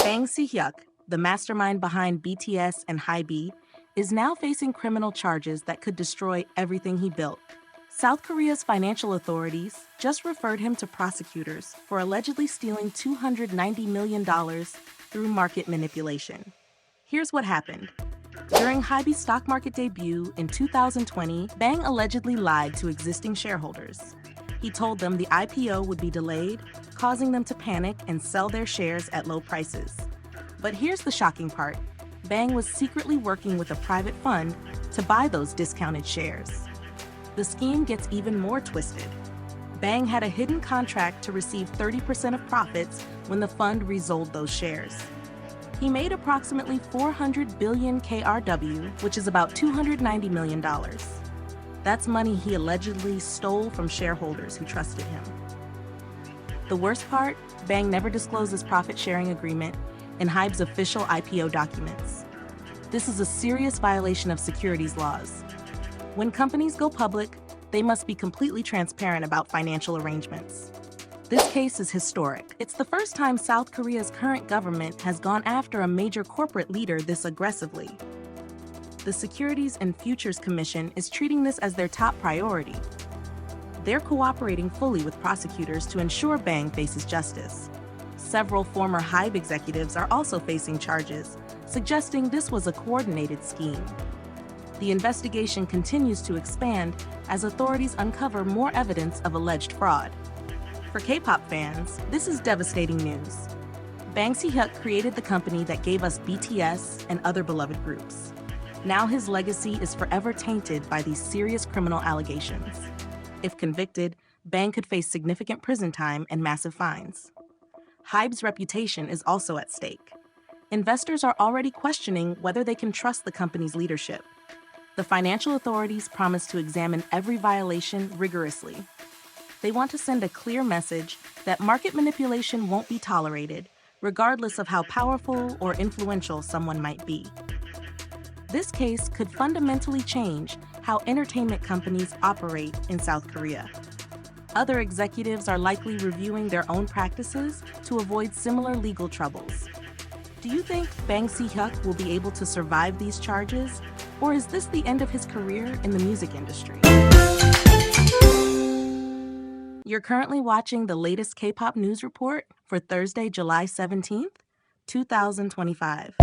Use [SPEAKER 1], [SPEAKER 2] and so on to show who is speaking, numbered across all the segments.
[SPEAKER 1] Bang Si Hyuk, the mastermind behind BTS and HYBE, is now facing criminal charges that could destroy everything he built. South Korea's financial authorities just referred him to prosecutors for allegedly stealing $290 million through market manipulation. Here's what happened. During HYBE's stock market debut in 2020, Bang allegedly lied to existing shareholders. He told them the IPO would be delayed, causing them to panic and sell their shares at low prices. But here's the shocking part. Bang was secretly working with a private fund to buy those discounted shares. The scheme gets even more twisted. Bang had a hidden contract to receive 30% of profits when the fund resold those shares. He made approximately 400 billion KRW, which is about $290 million. That's money he allegedly stole from shareholders who trusted him. The worst part, Bang never disclosed his profit-sharing agreement in HYBE's official IPO documents. This is a serious violation of securities laws. When companies go public, they must be completely transparent about financial arrangements. This case is historic. It's the first time South Korea's current government has gone after a major corporate leader this aggressively. The Securities and Futures Commission is treating this as their top priority. They're cooperating fully with prosecutors to ensure Bang faces justice. Several former HYBE executives are also facing charges, suggesting this was a coordinated scheme. The investigation continues to expand as authorities uncover more evidence of alleged fraud. For K-pop fans, this is devastating news. Bang Si Hyuk created the company that gave us BTS and other beloved groups. Now his legacy is forever tainted by these serious criminal allegations. If convicted, Bang could face significant prison time and massive fines. HYBE's reputation is also at stake. Investors are already questioning whether they can trust the company's leadership. The financial authorities promise to examine every violation rigorously. They want to send a clear message that market manipulation won't be tolerated, regardless of how powerful or influential someone might be. This case could fundamentally change how entertainment companies operate in South Korea. Other executives are likely reviewing their own practices to avoid similar legal troubles. Do you think Bang Si Hyuk will be able to survive these charges, or is this the end of his career in the music industry? You're currently watching the latest K-pop news report for Thursday, July 17th, 2025.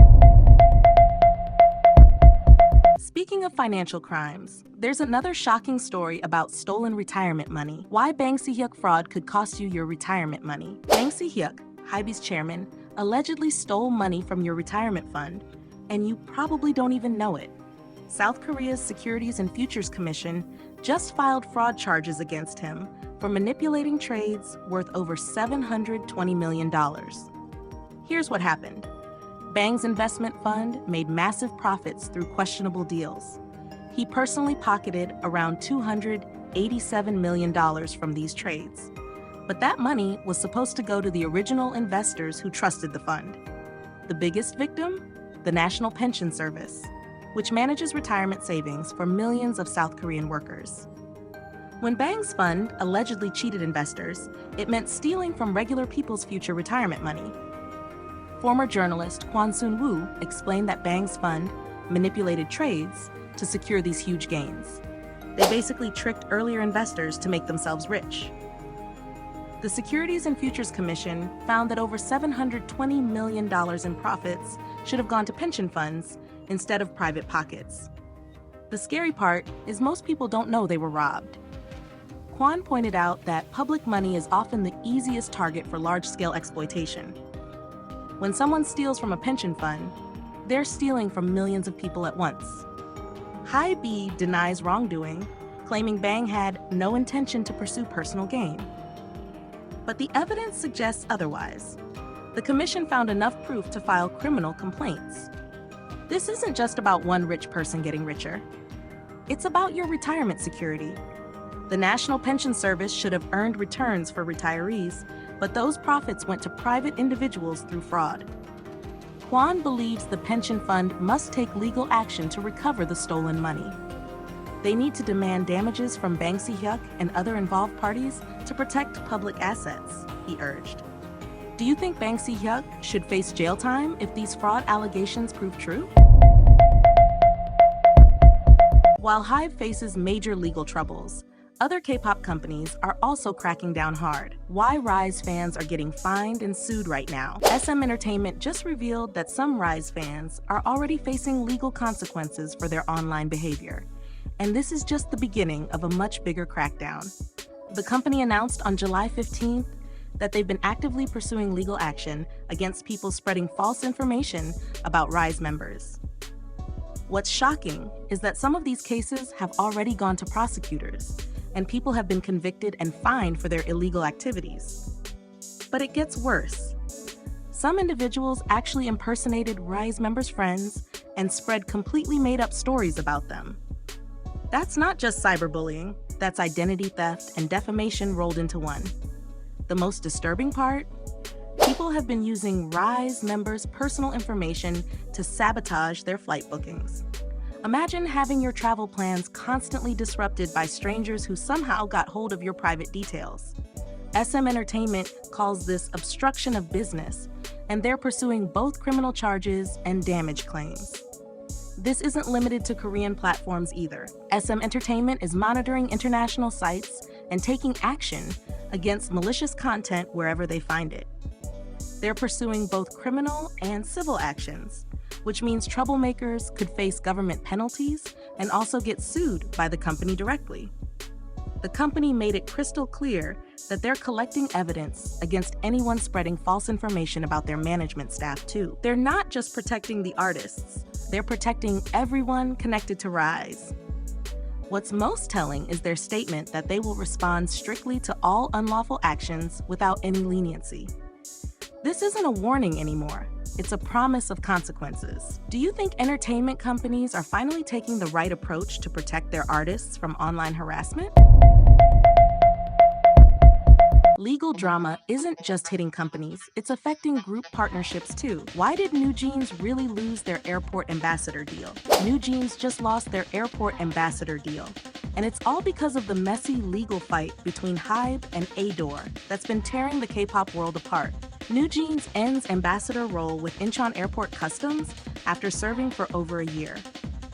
[SPEAKER 1] Speaking of financial crimes, there's another shocking story about stolen retirement money. Why Bang Si Hyuk fraud could cost you your retirement money. Bang Si Hyuk, HYBE's chairman, allegedly stole money from your retirement fund, and you probably don't even know it. South Korea's Securities and Futures Commission just filed fraud charges against him for manipulating trades worth over $720 million. Here's what happened. Bang's investment fund made massive profits through questionable deals. He personally pocketed around $287 million from these trades. But that money was supposed to go to the original investors who trusted the fund. The biggest victim? The National Pension Service, which manages retirement savings for millions of South Korean workers. When Bang's fund allegedly cheated investors, it meant stealing from regular people's future retirement money. Former journalist Cha Eun Woo explained that Bang's fund manipulated trades to secure these huge gains. They basically tricked earlier investors to make themselves rich. The Securities and Futures Commission found that over $720 million in profits should have gone to pension funds instead of private pockets. The scary part is most people don't know they were robbed. Kwan pointed out that public money is often the easiest target for large-scale exploitation. When someone steals from a pension fund, they're stealing from millions of people at once. HYBE denies wrongdoing, claiming Bang had no intention to pursue personal gain. But the evidence suggests otherwise. The commission found enough proof to file criminal complaints. This isn't just about one rich person getting richer. It's about your retirement security. The National Pension Service should have earned returns for retirees, but those profits went to private individuals through fraud. Kwan believes the pension fund must take legal action to recover the stolen money. They need to demand damages from Bang Si Hyuk and other involved parties to protect public assets, he urged. Do you think Bang Si Hyuk should face jail time if these fraud allegations prove true? While HYBE faces major legal troubles, other K-pop companies are also cracking down hard. Why RIIZE fans are getting fined and sued right now? SM Entertainment just revealed that some RIIZE fans are already facing legal consequences for their online behavior. And this is just the beginning of a much bigger crackdown. The company announced on July 15th that they've been actively pursuing legal action against people spreading false information about RIIZE members. What's shocking is that some of these cases have already gone to prosecutors, and people have been convicted and fined for their illegal activities. But it gets worse. Some individuals actually impersonated RIIZE members' friends and spread completely made-up stories about them. That's not just cyberbullying, that's identity theft and defamation rolled into one. The most disturbing part? People have been using RIIZE members' personal information to sabotage their flight bookings. Imagine having your travel plans constantly disrupted by strangers who somehow got hold of your private details. SM Entertainment calls this obstruction of business, and they're pursuing both criminal charges and damage claims. This isn't limited to Korean platforms either. SM Entertainment is monitoring international sites and taking action against malicious content wherever they find it. They're pursuing both criminal and civil actions, which means troublemakers could face government penalties and also get sued by the company directly. The company made it crystal clear that they're collecting evidence against anyone spreading false information about their management staff too. They're not just protecting the artists, they're protecting everyone connected to RIIZE. What's most telling is their statement that they will respond strictly to all unlawful actions without any leniency. This isn't a warning anymore. It's a promise of consequences. Do you think entertainment companies are finally taking the right approach to protect their artists from online harassment? Legal drama isn't just hitting companies, it's affecting group partnerships too. Why did NewJeans really lose their airport ambassador deal? NewJeans just lost their airport ambassador deal. And it's all because of the messy legal fight between HYBE and Adore that's been tearing the K-pop world apart. NewJeans ends ambassador role with Incheon Airport Customs after serving for over a year.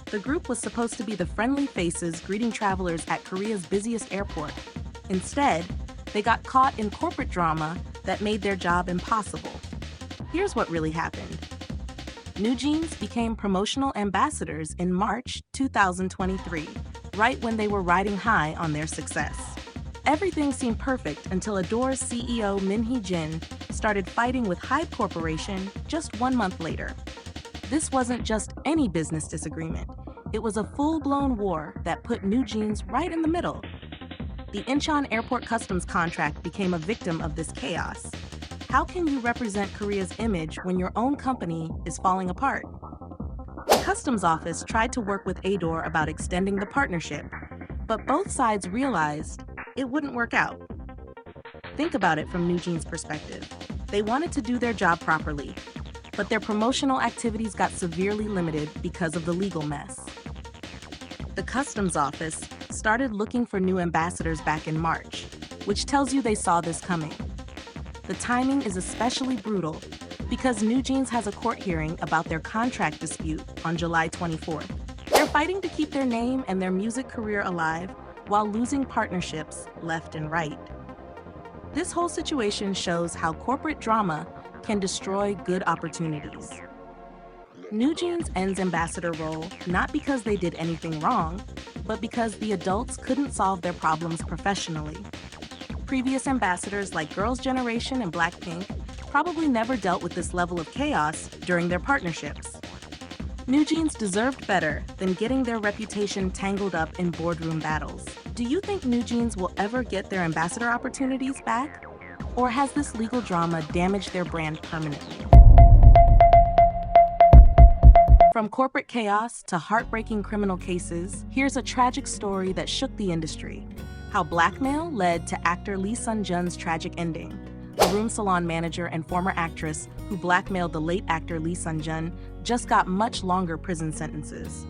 [SPEAKER 1] The group was supposed to be the friendly faces greeting travelers at Korea's busiest airport. Instead, they got caught in corporate drama that made their job impossible. Here's what really happened. NewJeans became promotional ambassadors in March 2023, right when they were riding high on their success. Everything seemed perfect until Adore's CEO Min Hee-jin started fighting with HYBE Corporation just 1 month later. This wasn't just any business disagreement. It was a full-blown war that put NewJeans right in the middle. The Incheon Airport Customs contract became a victim of this chaos. How can you represent Korea's image when your own company is falling apart? The Customs Office tried to work with Adore about extending the partnership, but both sides realized it wouldn't work out. Think about it from NewJeans' perspective. They wanted to do their job properly, but their promotional activities got severely limited because of the legal mess. The Customs Office started looking for new ambassadors back in March, which tells you they saw this coming. The timing is especially brutal because NewJeans has a court hearing about their contract dispute on July 24th. They're fighting to keep their name and their music career alive while losing partnerships left and right. This whole situation shows how corporate drama can destroy good opportunities. NewJeans ends ambassador role not because they did anything wrong, but because the adults couldn't solve their problems professionally. Previous ambassadors like Girls' Generation and Blackpink probably never dealt with this level of chaos during their partnerships. NewJeans deserved better than getting their reputation tangled up in boardroom battles. Do you think NewJeans will ever get their ambassador opportunities back? Or has this legal drama damaged their brand permanently? From corporate chaos to heartbreaking criminal cases, here's a tragic story that shook the industry. How Blackmail led to actor Lee Sun Gyun's tragic ending. A room salon manager and former actress who blackmailed the late actor Lee Sun Gyun just got much longer prison sentences.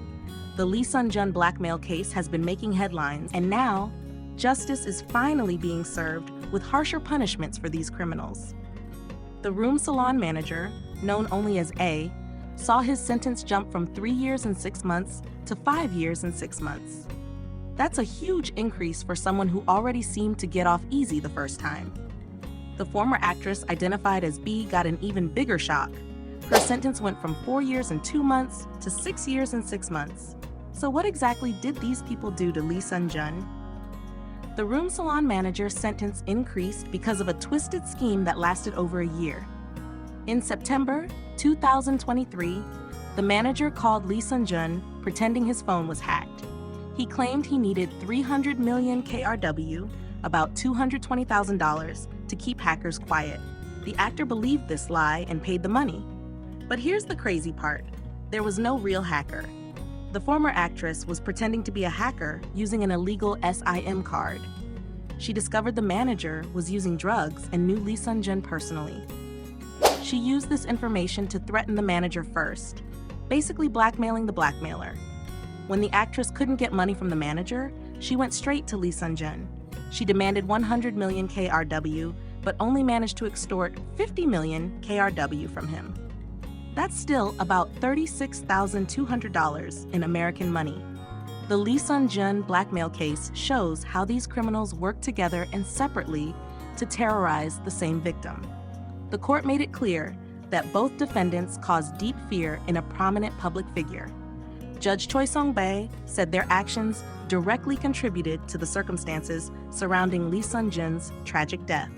[SPEAKER 1] The Lee Sun Gyun blackmail case has been making headlines, and now, justice is finally being served with harsher punishments for these criminals. The room salon manager, known only as A, saw his sentence jump from 3 years and 6 months to 5 years and 6 months. That's a huge increase for someone who already seemed to get off easy the first time. The former actress identified as B got an even bigger shock. Her sentence went from 4 years and 2 months to 6 years and 6 months. So what exactly did these people do to Lee Sun Gyun? The room salon manager's sentence increased because of a twisted scheme that lasted over a year. In September 2023, the manager called Lee Sun Gyun pretending his phone was hacked. He claimed he needed 300 million KRW, about $220,000, to keep hackers quiet. The actor believed this lie and paid the money. But here's the crazy part. There was no real hacker. The former actress was pretending to be a hacker using an illegal SIM card. She discovered the manager was using drugs and knew Lee Sun Gyun personally. She used this information to threaten the manager first, basically blackmailing the blackmailer. When the actress couldn't get money from the manager, she went straight to Lee Sun Gyun. She demanded 100 million KRW, but only managed to extort 50 million KRW from him. That's still about $36,200 in American money. The Lee Sun Gyun blackmail case shows how these criminals work together and separately to terrorize the same victim. The court made it clear that both defendants caused deep fear in a prominent public figure. Judge Choi Song-bae said their actions directly contributed to the circumstances surrounding Lee Sun Gyun's tragic death.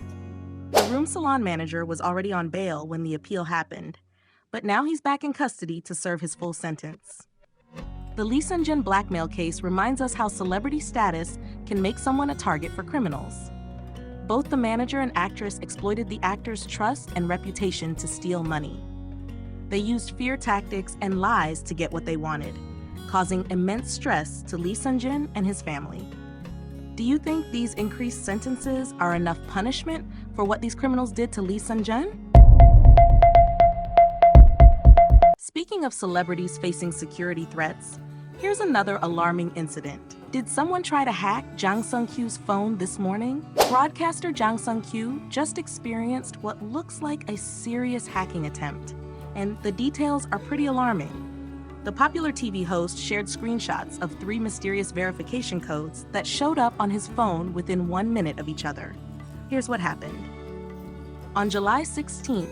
[SPEAKER 1] The room salon manager was already on bail when the appeal happened, but now he's back in custody to serve his full sentence. The Lee Sun Gyun blackmail case reminds us how celebrity status can make someone a target for criminals. Both the manager and actress exploited the actor's trust and reputation to steal money. They used fear tactics and lies to get what they wanted, causing immense stress to Lee Sun Gyun and his family. Do you think these increased sentences are enough punishment for what these criminals did to Lee Sun Gyun? Speaking of celebrities facing security threats, here's another alarming incident. Did someone try to hack Jang Sung-kyu's phone this morning? Broadcaster Jang Sung-kyu just experienced what looks like a serious hacking attempt, and the details are pretty alarming. The popular TV host shared screenshots of 3 mysterious verification codes that showed up on his phone within 1 minute of each other. Here's what happened. On July 16th,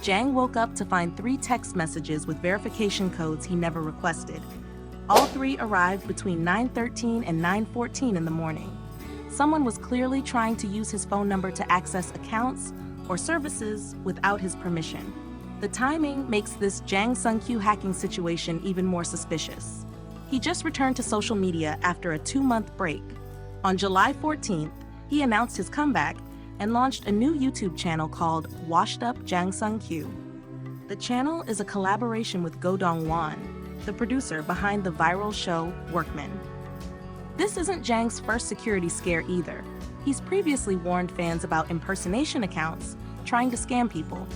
[SPEAKER 1] Jang woke up to find 3 text messages with verification codes he never requested. All 3 arrived between 9:13 and 9:14 in the morning. Someone was clearly trying to use his phone number to access accounts or services without his permission. The timing makes this Jang Sung-kyu hacking situation even more suspicious. He just returned to social media after a 2-month break. On July 14th, he announced his comeback and launched a new YouTube channel called Washed Up Jang Sung-kyu. The channel is a collaboration with Go Dong-won, the producer behind the viral show Workman. This isn't Jang's first security scare either. He's previously warned fans about impersonation accounts trying to scam people.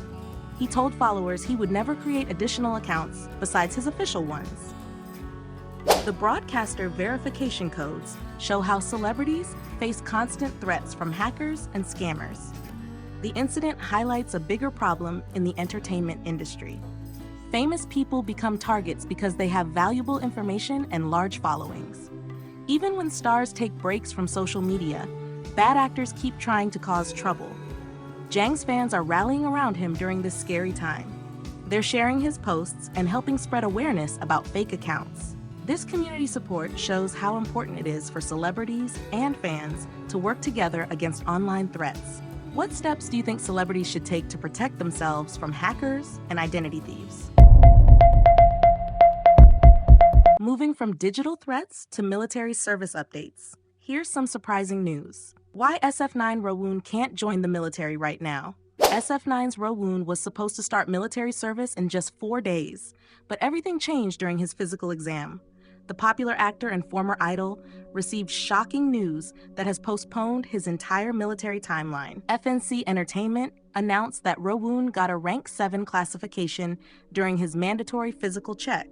[SPEAKER 1] He told followers he would never create additional accounts besides his official ones. The broadcaster verification codes show how celebrities face constant threats from hackers and scammers. The incident highlights a bigger problem in the entertainment industry. Famous people become targets because they have valuable information and large followings. Even when stars take breaks from social media, bad actors keep trying to cause trouble. Jang's fans are rallying around him during this scary time. They're sharing his posts and helping spread awareness about fake accounts. This community support shows how important it is for celebrities and fans to work together against online threats. What steps do you think celebrities should take to protect themselves from hackers and identity thieves? Moving from digital threats to military service updates, here's some surprising news. Why SF9 Rowoon can't join the military right now. SF9's Rowoon was supposed to start military service in just 4 days, but everything changed during his physical exam. The popular actor and former idol received shocking news that has postponed his entire military timeline. FNC Entertainment announced that Rowoon got a Rank 7 classification during his mandatory physical check.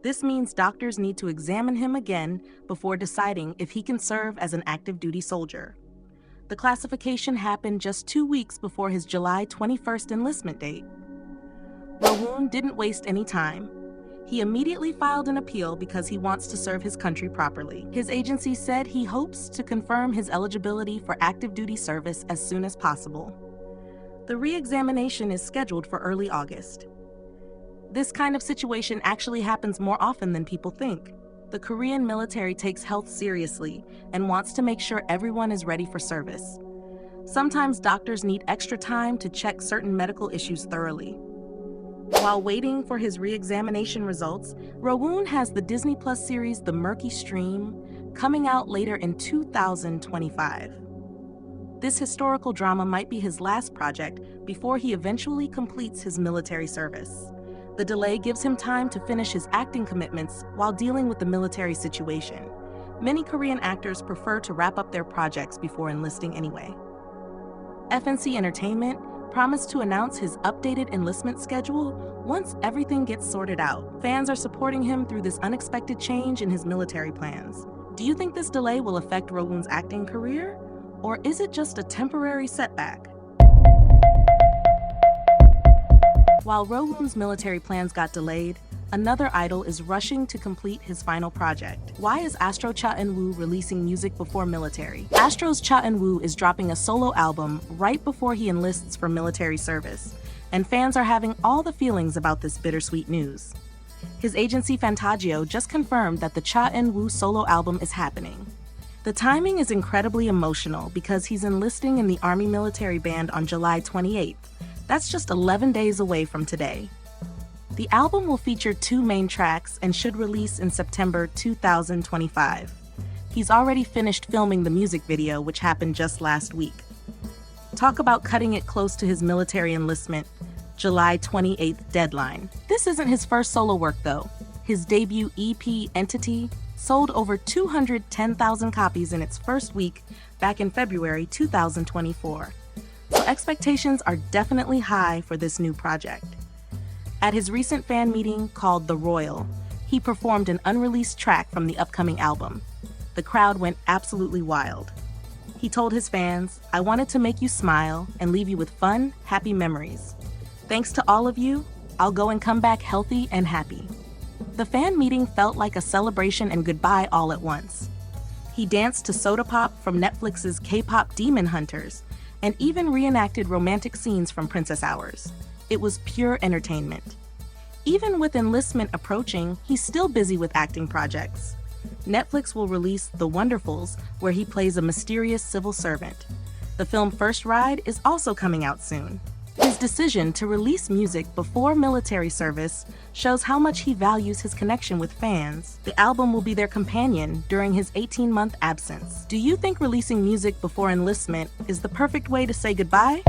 [SPEAKER 1] This means doctors need to examine him again before deciding if he can serve as an active duty soldier. The classification happened just 2 weeks before his July 21st enlistment date. Rowoon didn't waste any time. He immediately filed an appeal because he wants to serve his country properly. His agency said he hopes to confirm his eligibility for active duty service as soon as possible. The re-examination is scheduled for early August. This kind of situation actually happens more often than people think. The Korean military takes health seriously and wants to make sure everyone is ready for service. Sometimes doctors need extra time to check certain medical issues thoroughly. While waiting for his re-examination results, Rowoon has the Disney Plus series The Murky Stream coming out later in 2025. This historical drama might be his last project before he eventually completes his military service. The delay gives him time to finish his acting commitments while dealing with the military situation. Many Korean actors prefer to wrap up their projects before enlisting anyway. FNC Entertainment promised to announce his updated enlistment schedule once everything gets sorted out. Fans are supporting him through this unexpected change in his military plans. Do you think this delay will affect Rowoon's acting career? Or is it just a temporary setback? While Rowoon's military plans got delayed, another idol is rushing to complete his final project. Why is Astro Cha Eun Woo releasing music before military? Astro's Cha Eun Woo is dropping a solo album right before he enlists for military service, and fans are having all the feelings about this bittersweet news. His agency Fantagio just confirmed that the Cha Eun Woo solo album is happening. The timing is incredibly emotional because he's enlisting in the Army Military Band on July 28th. That's just 11 days away from today. The album will feature 2 main tracks and should release in September 2025. He's already finished filming the music video, which happened just last week. Talk about cutting it close to his military enlistment, July 28th deadline. This isn't his first solo work though. His debut EP, Entity, sold over 210,000 copies in its first week back in February 2024. So expectations are definitely high for this new project. At his recent fan meeting called The Royal, he performed an unreleased track from the upcoming album. The crowd went absolutely wild. He told his fans, "I wanted to make you smile and leave you with fun, happy memories. Thanks to all of you, I'll go and come back healthy and happy." The fan meeting felt like a celebration and goodbye all at once. He danced to Soda Pop from Netflix's K-pop Demon Hunters and even reenacted romantic scenes from Princess Hours. It was pure entertainment. Even with enlistment approaching, he's still busy with acting projects. Netflix will release The Wonderfuls, where he plays a mysterious civil servant. The film First Ride is also coming out soon. His decision to release music before military service shows how much he values his connection with fans. The album will be their companion during his 18-month absence. Do you think releasing music before enlistment is the perfect way to say goodbye?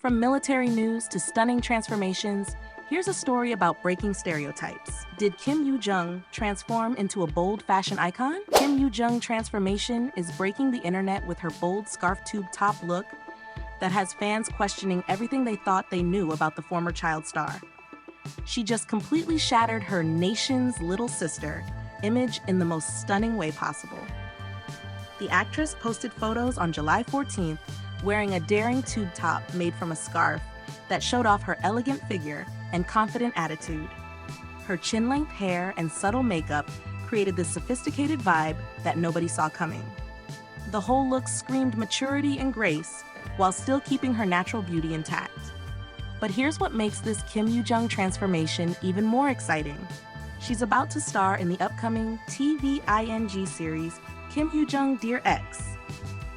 [SPEAKER 1] From military news to stunning transformations, here's a story about breaking stereotypes. Did Kim Yoo Jung transform into a bold fashion icon? Kim Yoo Jung transformation is breaking the internet with her bold scarf tube top look that has fans questioning everything they thought they knew about the former child star. She just completely shattered her nation's little sister image in the most stunning way possible. The actress posted photos on July 14th wearing a daring tube top made from a scarf that showed off her elegant figure and confident attitude. Her chin-length hair and subtle makeup created this sophisticated vibe that nobody saw coming. The whole look screamed maturity and grace while still keeping her natural beauty intact. But here's what makes this Kim Yoo Jung transformation even more exciting. She's about to star in the upcoming TVING series Kim Yoo Jung Dear Ex.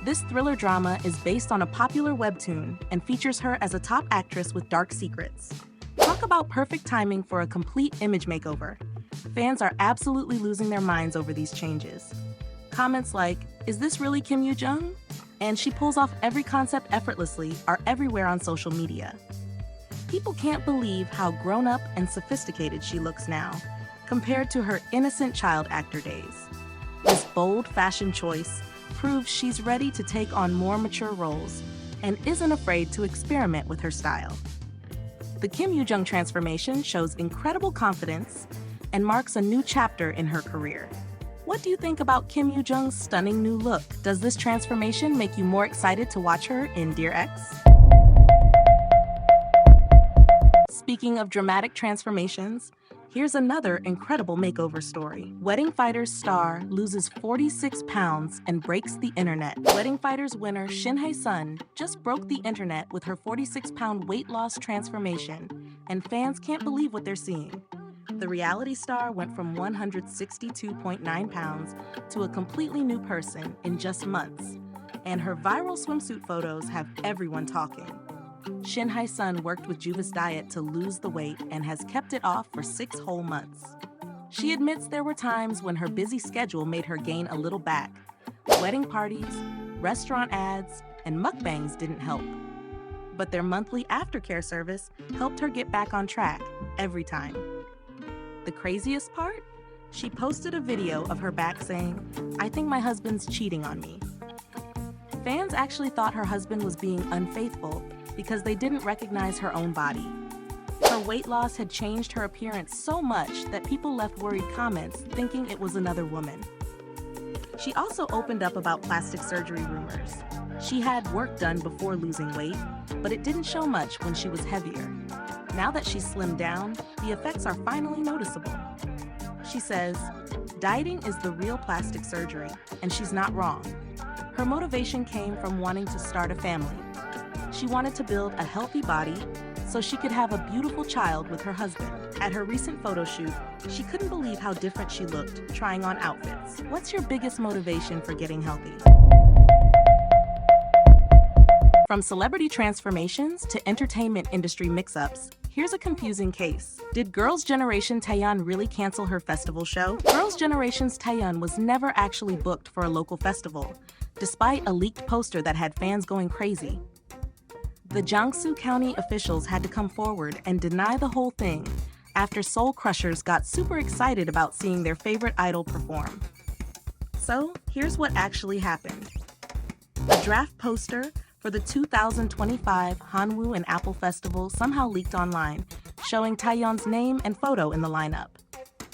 [SPEAKER 1] This thriller drama is based on a popular webtoon and features her as a top actress with dark secrets. Talk about perfect timing for a complete image makeover. Fans are absolutely losing their minds over these changes. Comments like, "Is this really Kim Yoo Jung?" and "She pulls off every concept effortlessly" are everywhere on social media. People can't believe how grown-up and sophisticated she looks now, compared to her innocent child actor days. This bold fashion choice proves she's ready to take on more mature roles and isn't afraid to experiment with her style. The Kim Yoo Jung transformation shows incredible confidence and marks a new chapter in her career. What do you think about Kim Yoo Jung's stunning new look? Does this transformation make you more excited to watch her in Dear Ex? Speaking of dramatic transformations, here's another incredible makeover story. Wedding Fighters star loses 46 pounds and breaks the internet. Wedding Fighters winner Shin Hae-sun just broke the internet with her 46-pound weight loss transformation, and fans can't believe what they're seeing. The reality star went from 162.9 pounds to a completely new person in just months, and her viral swimsuit photos have everyone talking. Shin Hae-sun worked with Juvis Diet to lose the weight and has kept it off for 6 whole months. She admits there were times when her busy schedule made her gain a little back. Wedding parties, restaurant ads, and mukbangs didn't help. But their monthly aftercare service helped her get back on track every time. The craziest part? She posted a video of her back saying, "I think my husband's cheating on me." Fans actually thought her husband was being unfaithful because they didn't recognize her own body. Her weight loss had changed her appearance so much that people left worried comments thinking it was another woman. She also opened up about plastic surgery rumors. She had work done before losing weight, but it didn't show much when she was heavier. Now that she's slimmed down, the effects are finally noticeable. She says, "Dieting is the real plastic surgery," and she's not wrong. Her motivation came from wanting to start a family. She wanted to build a healthy body so she could have a beautiful child with her husband. At her recent photo shoot, she couldn't believe how different she looked trying on outfits. What's your biggest motivation for getting healthy? From celebrity transformations to entertainment industry mix-ups, here's a confusing case. Did Girls' Generation Taeyeon really cancel her festival show? Girls' Generation's Taeyeon was never actually booked for a local festival, despite a leaked poster that had fans going crazy. The Jiangsu County officials had to come forward and deny the whole thing after Soul Crushers got super excited about seeing their favorite idol perform. So, here's what actually happened. A draft poster for the 2025 Hanwoo and Apple Festival somehow leaked online, showing Taeyeon's name and photo in the lineup.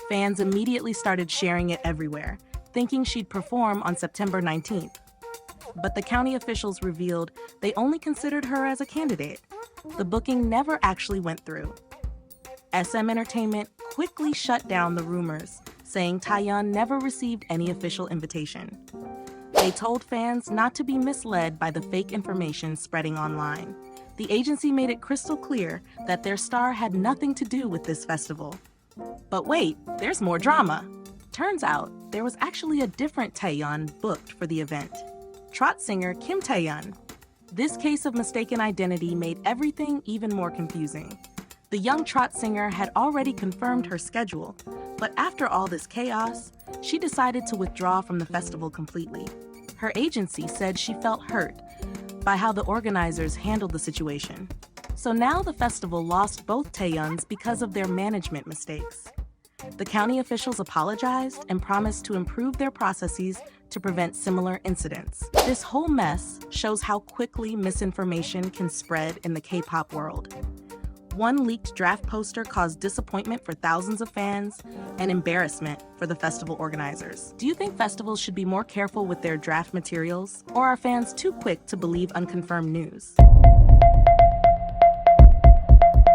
[SPEAKER 1] Fans immediately started sharing it everywhere, thinking she'd perform on September 19th. But the county officials revealed they only considered her as a candidate. The booking never actually went through. SM Entertainment quickly shut down the rumors, saying Taeyeon never received any official invitation. They told fans not to be misled by the fake information spreading online. The agency made it crystal clear that their star had nothing to do with this festival. But wait, there's more drama. Turns out there was actually a different Taeyeon booked for the event. Trot singer Kim Taeyeon. This case of mistaken identity made everything even more confusing. The young trot singer had already confirmed her schedule, but after all this chaos, she decided to withdraw from the festival completely. Her agency said she felt hurt by how the organizers handled the situation. So now the festival lost both Taeyeons because of their management mistakes. The county officials apologized and promised to improve their processes to prevent similar incidents. This whole mess shows how quickly misinformation can spread in the K-pop world. One leaked draft poster caused disappointment for thousands of fans and embarrassment for the festival organizers. Do you think festivals should be more careful with their draft materials, or are fans too quick to believe unconfirmed news?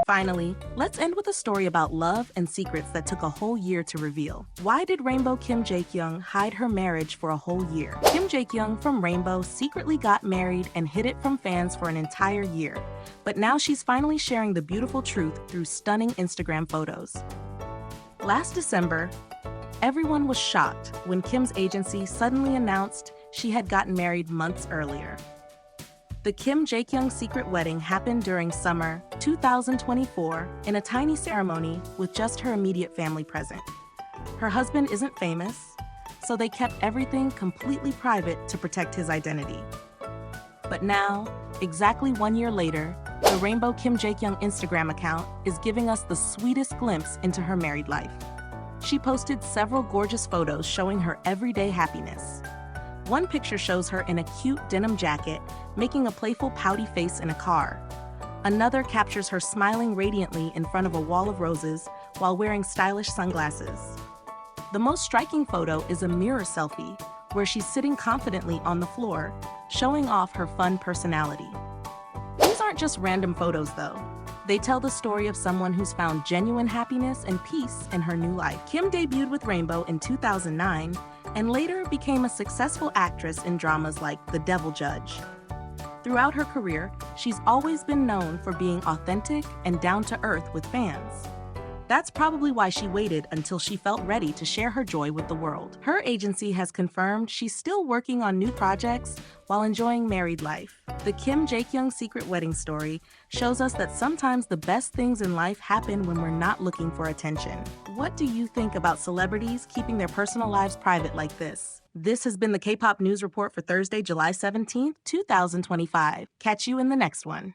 [SPEAKER 1] Finally, let's end with a story about love and secrets that took a whole year to reveal. Why did Rainbow Kim Jaekyung hide her marriage for a whole year? Kim Jaekyung from Rainbow secretly got married and hid it from fans for an entire year. But now she's finally sharing the beautiful truth through stunning Instagram photos. Last December, everyone was shocked when Kim's agency suddenly announced she had gotten married months earlier. The Kim Jaekyung secret wedding happened during summer 2024 in a tiny ceremony with just her immediate family present. Her husband isn't famous, so they kept everything completely private to protect his identity. But now, exactly 1 year later, the Rainbow Kim Jaekyung Instagram account is giving us the sweetest glimpse into her married life. She posted several gorgeous photos showing her everyday happiness. One picture shows her in a cute denim jacket, making a playful pouty face in a car. Another captures her smiling radiantly in front of a wall of roses while wearing stylish sunglasses. The most striking photo is a mirror selfie, where she's sitting confidently on the floor, showing off her fun personality. These aren't just random photos, though. They tell the story of someone who's found genuine happiness and peace in her new life. Kim debuted with Rainbow in 2009 and later became a successful actress in dramas like The Devil Judge. Throughout her career, she's always been known for being authentic and down to earth with fans. That's probably why she waited until she felt ready to share her joy with the world. Her agency has confirmed she's still working on new projects while enjoying married life. The Kim Jaekyung secret wedding story shows us that sometimes the best things in life happen when we're not looking for attention. What do you think about celebrities keeping their personal lives private like this? This has been the K-pop News Report for Thursday, July 17th, 2025. Catch you in the next one.